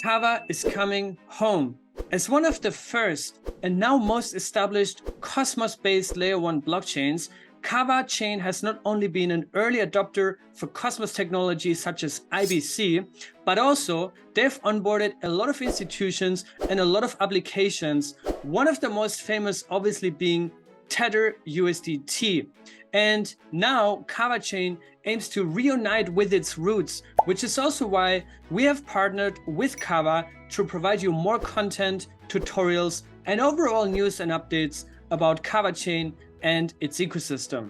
Kava is coming home. As one of the first and now most established Cosmos-based Layer 1 blockchains, Kava chain has not only been an early adopter for Cosmos technology such as IBC, but also they've onboarded a lot of institutions and a lot of applications. One of the most famous obviously being Tether USDT. And now Kava chain aims to reunite with its roots, which is also why we have partnered with Kava to provide you more content, tutorials, and overall news and updates about Kava chain and its ecosystem.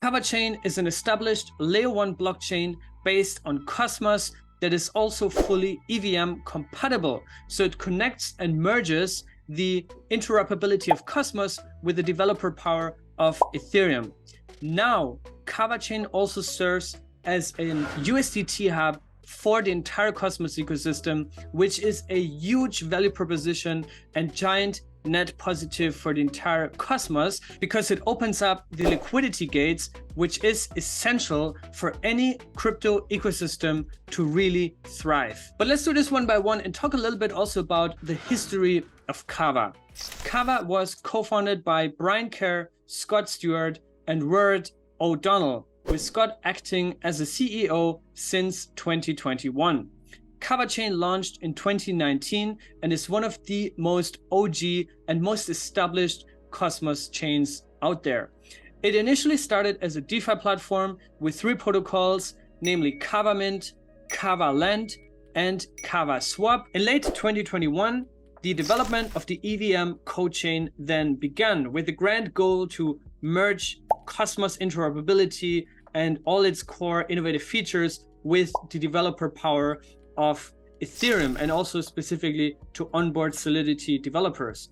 Kava chain is an established Layer 1 blockchain based on Cosmos that is also fully EVM compatible. So it connects and merges the interoperability of Cosmos with the developer power of Ethereum. Now, Kava chain also serves as an USDT hub for the entire Cosmos ecosystem, which is a huge value proposition and giant net positive for the entire Cosmos, because it opens up the liquidity gates, which is essential for any crypto ecosystem to really thrive. But let's do this one by one and talk a little bit also about the history of Kava. Kava was co-founded by Brian Kerr, Scott Stewart, and Ward O'Donnell, with Scott acting as a CEO since 2021. Kava chain launched in 2019 and is one of the most OG and most established Cosmos chains out there. It initially started as a DeFi platform with 3 protocols, namely Kava Mint, Kava Lend, and Kava Swap. In late 2021, the development of the EVM code chain then began, with the grand goal to merge Cosmos interoperability and all its core innovative features with the developer power of Ethereum, and also specifically to onboard Solidity developers.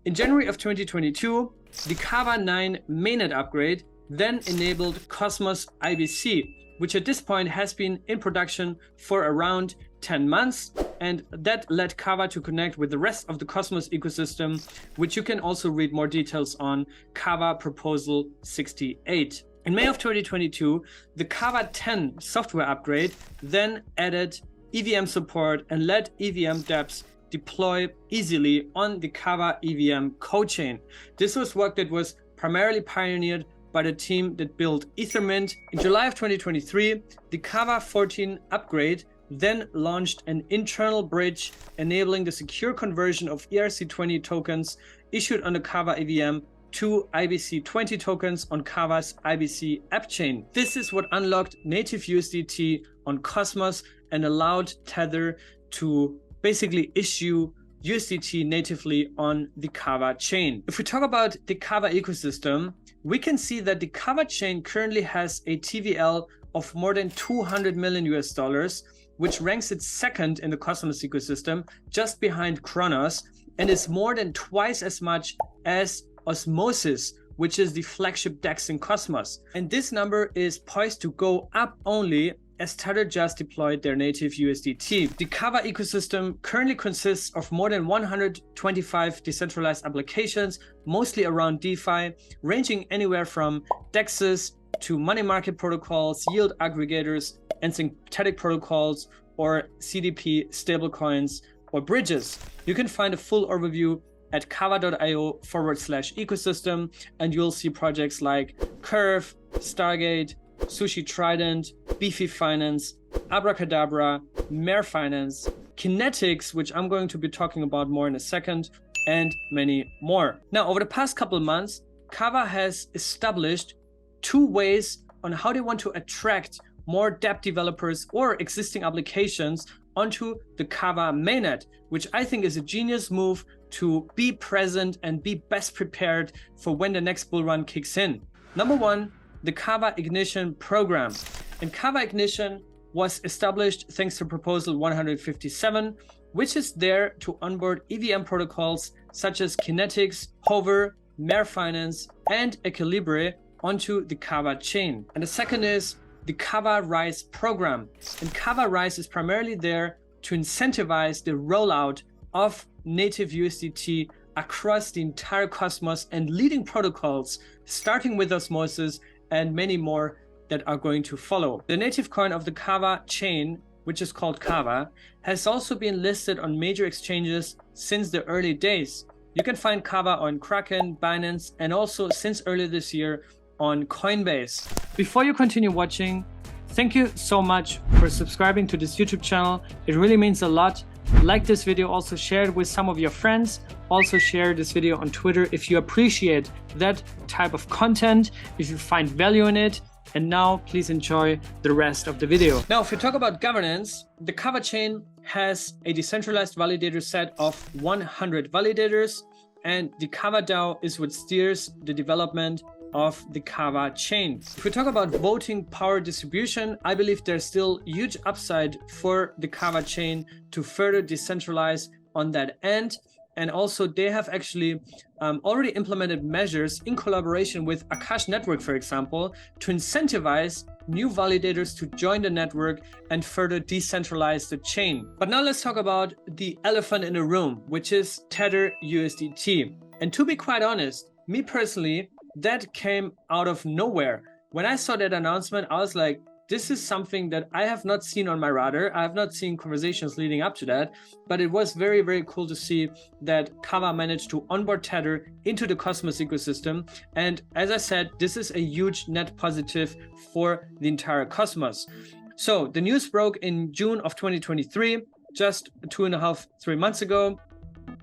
In January of 2022, the Kava 9 mainnet upgrade then enabled Cosmos IBC, which at this point has been in production for around 10 months, and that led Kava to connect with the rest of the Cosmos ecosystem, which you can also read more details on Kava Proposal 68. In May of 2022, the Kava 10 software upgrade then added EVM support and let EVM dApps deploy easily on the Kava EVM code chain. This was work that was primarily pioneered by the team that built Ethermint. In July of 2023, the Kava 14 upgrade then launched an internal bridge enabling the secure conversion of ERC20 tokens issued on the Kava EVM to IBC20 tokens on Kava's IBC app chain. This is what unlocked native USDT on Cosmos and allowed Tether to basically issue USDT natively on the Kava chain. If we talk about the Kava ecosystem, we can see that the Kava chain currently has a TVL of more than 200 million US dollars, which ranks it second in the Cosmos ecosystem, just behind Kronos, and is more than twice as much as Osmosis, which is the flagship DEX in Cosmos. And this number is poised to go up only as Tether just deployed their native USDT. The Kava ecosystem currently consists of more than 125 decentralized applications, mostly around DeFi, ranging anywhere from DEXs to money market protocols, yield aggregators, and synthetic protocols, or CDP stablecoins or bridges. You can find a full overview at kava.io/ecosystem, and you'll see projects like Curve, Stargate, Sushi Trident, Beefy Finance, Abracadabra, Mare Finance, Kinetix, which I'm going to be talking about more in a second, and many more. Now, over the past couple of months, Kava has established 2 ways on how they want to attract more dApp developers or existing applications onto the Kava mainnet, which I think is a genius move to be present and be best prepared for when the next bull run kicks in. Number 1, the Kava Ignition program. And Kava Ignition was established thanks to Proposal 157, which is there to onboard EVM protocols such as Kinetix, Hover, Mare Finance, and Equilibre onto the Kava chain. And the second is the Kava Rise program. And Kava Rise is primarily there to incentivize the rollout of native USDT across the entire Cosmos and leading protocols, starting with Osmosis and many more that are going to follow. The native coin of the Kava chain, which is called Kava, has also been listed on major exchanges since the early days. You can find Kava on Kraken, Binance, and also since earlier this year on Coinbase. Before you continue watching, thank you so much for subscribing to this YouTube channel. It really means a lot. Like this video, also share it with some of your friends. Also share this video on Twitter if you appreciate that type of content, if you find value in it. And now please enjoy the rest of the video. Now, if we talk about governance, the Kava chain has a decentralized validator set of 100 validators, and the Kava DAO is what steers the development of the Kava chain. If we talk about voting power distribution, I believe there's still huge upside for the Kava chain to further decentralize on that end. And also they have actually already implemented measures in collaboration with Akash network, for example, to incentivize new validators to join the network and further decentralize the chain. But now let's talk about the elephant in the room, which is Tether USDT. And to be quite honest, me personally, that came out of nowhere. When I saw that announcement, I was like, this is something that I have not seen on my radar. I have not seen conversations leading up to that, but it was very, very cool to see that Kava managed to onboard Tether into the Cosmos ecosystem. And as I said, this is a huge net positive for the entire Cosmos. So the news broke in June of 2023, just 2.5-3 months ago,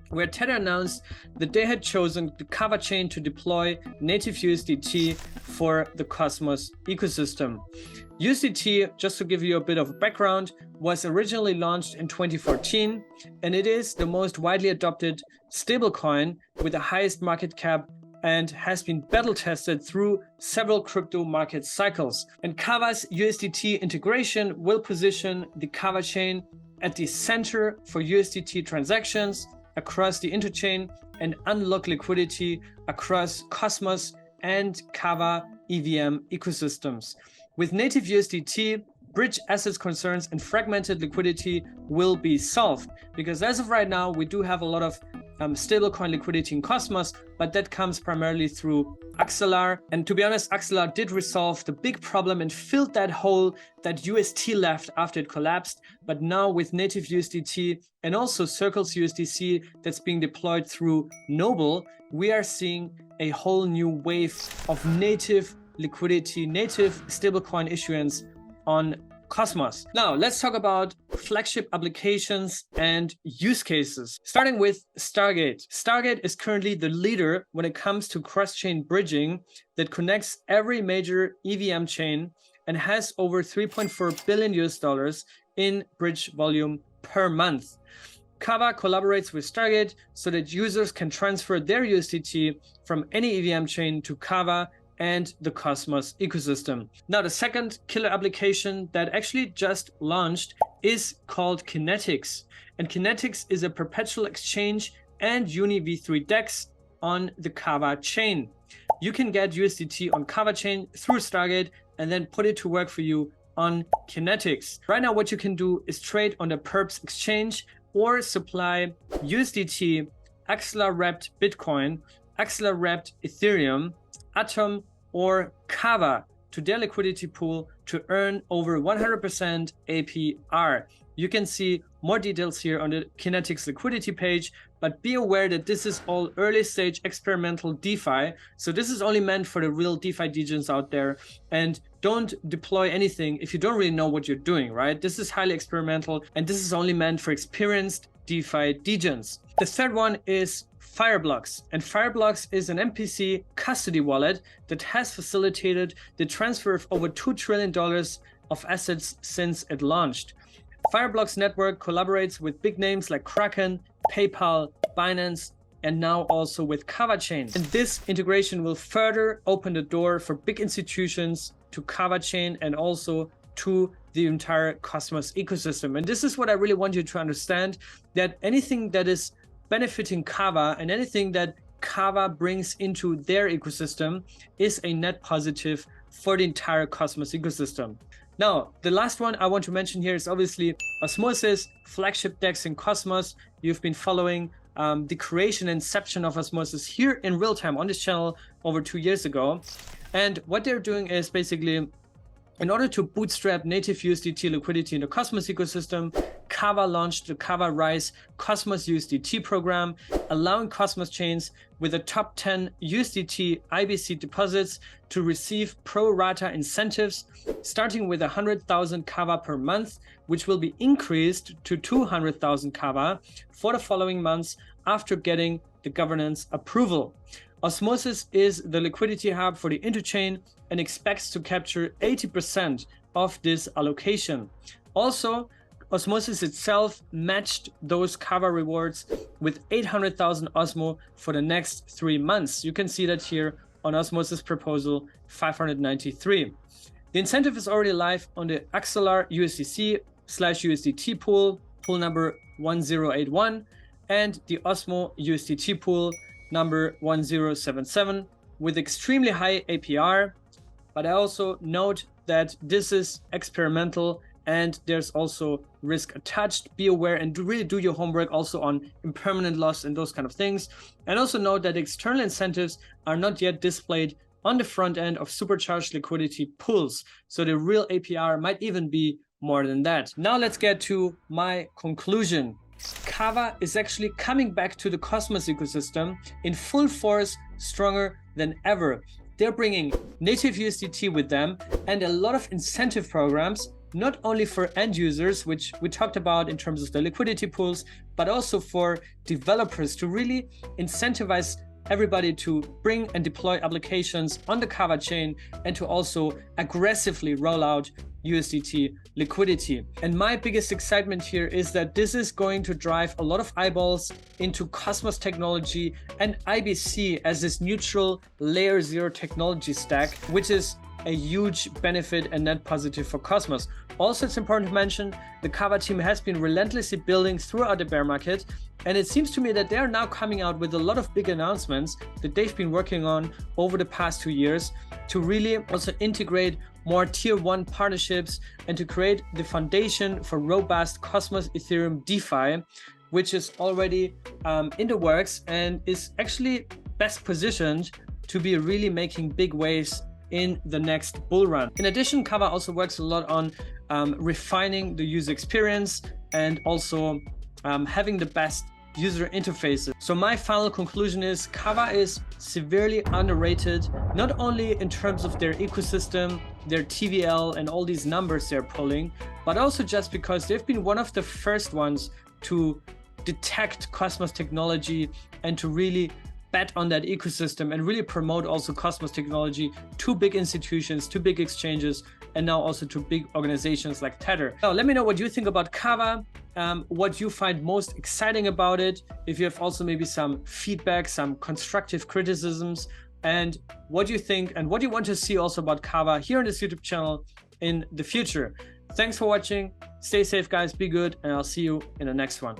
where Tether announced that they had chosen the Kava chain to deploy native USDT for the Cosmos ecosystem. USDT, just to give you a bit of background, was originally launched in 2014, and it is the most widely adopted stablecoin with the highest market cap and has been battle tested through several crypto market cycles. And Kava's USDT integration will position the Kava chain at the center for USDT transactions across the interchain and unlock liquidity across Cosmos and Kava EVM ecosystems. With native USDT, bridge assets concerns and fragmented liquidity will be solved, because as of right now, we do have a lot of stablecoin liquidity in Cosmos, but that comes primarily through axelar. And to be honest, axelar did resolve the big problem and filled that hole that UST left after it collapsed. But now with native USDT and also Circle's USDC that's being deployed through Noble, we are seeing a whole new wave of native liquidity, native stablecoin issuance on Cosmos. Now, let's talk about flagship applications and use cases. Starting with Stargate. Stargate is currently the leader when it comes to cross-chain bridging that connects every major EVM chain and has over $3.4 billion in bridge volume per month. Kava collaborates with Stargate so that users can transfer their USDT from any EVM chain to Kava and the Cosmos ecosystem. Now, the second killer application that actually just launched is called Kinetix. And Kinetix is a perpetual exchange and Uni v3 DEX on the Kava chain. You can get USDT on Kava chain through Stargate and then put it to work for you on Kinetix. Right now, what you can do is trade on the Perps exchange or supply USDT, axelar wrapped Bitcoin, axelar wrapped Ethereum, Atom, or Kava to their liquidity pool to earn over 100% APR. You can see more details here on the Kinetix liquidity page, but be aware that this is all early stage experimental DeFi. So this is only meant for the real DeFi degens out there, and don't deploy anything if you don't really know what you're doing, right? This is highly experimental and this is only meant for experienced DeFi degens. The third one is Fireblocks, and Fireblocks is an MPC custody wallet that has facilitated the transfer of over $2 trillion of assets since it launched. Fireblocks network collaborates with big names like Kraken, PayPal, Binance, and now also with Kava chain. And this integration will further open the door for big institutions to Kava chain and also to the entire Cosmos ecosystem. And this is what I really want you to understand, that anything that is benefiting Kava and anything that Kava brings into their ecosystem is a net positive for the entire Cosmos ecosystem. Now, the last one I want to mention here is obviously Osmosis, flagship DEX in Cosmos. You've been following the creation and inception of Osmosis here in real time on this channel over 2 years ago. And what they're doing is basically, in order to bootstrap native USDT liquidity in the Cosmos ecosystem, Kava launched the Kava Rise Cosmos USDT program, allowing Cosmos chains with the top 10 USDT IBC deposits to receive pro rata incentives, starting with 100,000 Kava per month, which will be increased to 200,000 Kava for the following months after getting the governance approval. Osmosis is the liquidity hub for the interchain and expects to capture 80% of this allocation. Also, Osmosis itself matched those Kava rewards with 800,000 Osmo for the next 3 months. You can see that here on Osmosis proposal 593. The incentive is already live on the Axelar USDC/USDT pool number 1081, and the Osmo USDT pool number 1077 with extremely high APR. But I also note that this is experimental and there's also risk attached. Be aware and really do your homework also on impermanent loss and those kind of things. And also note that external incentives are not yet displayed on the front end of supercharged liquidity pools. So the real APR might even be more than that. Now let's get to my conclusion. Kava is actually coming back to the Cosmos ecosystem in full force, stronger than ever. They're bringing native USDT with them and a lot of incentive programs, not only for end users, which we talked about in terms of the liquidity pools, but also for developers to really incentivize everybody to bring and deploy applications on the Kava chain and to also aggressively roll out USDT liquidity. And my biggest excitement here is that this is going to drive a lot of eyeballs into Cosmos technology and IBC as this neutral layer 0 technology stack, which is a huge benefit and net positive for Cosmos. Also, it's important to mention the Kava team has been relentlessly building throughout the bear market, and it seems to me that they are now coming out with a lot of big announcements that they've been working on over the past 2 years to really also integrate more tier 1 partnerships and to create the foundation for robust Cosmos Ethereum DeFi, which is already in the works and is actually best positioned to be really making big waves in the next bull run. In addition, Kava also works a lot on refining the user experience and also having the best user interfaces. So my final conclusion is Kava is severely underrated, not only in terms of their ecosystem, their TVL and all these numbers they're pulling, but also just because they've been one of the first ones to detect Cosmos technology and to really bet on that ecosystem and really promote also Cosmos technology to big institutions, to big exchanges, and now also to big organizations like Tether. Now, let me know what you think about Kava, what you find most exciting about it, if you have also maybe some feedback, some constructive criticisms, and what you think and what you want to see also about Kava here on this YouTube channel in the future. Thanks for watching. Stay safe, guys. Be good, and I'll see you in the next one.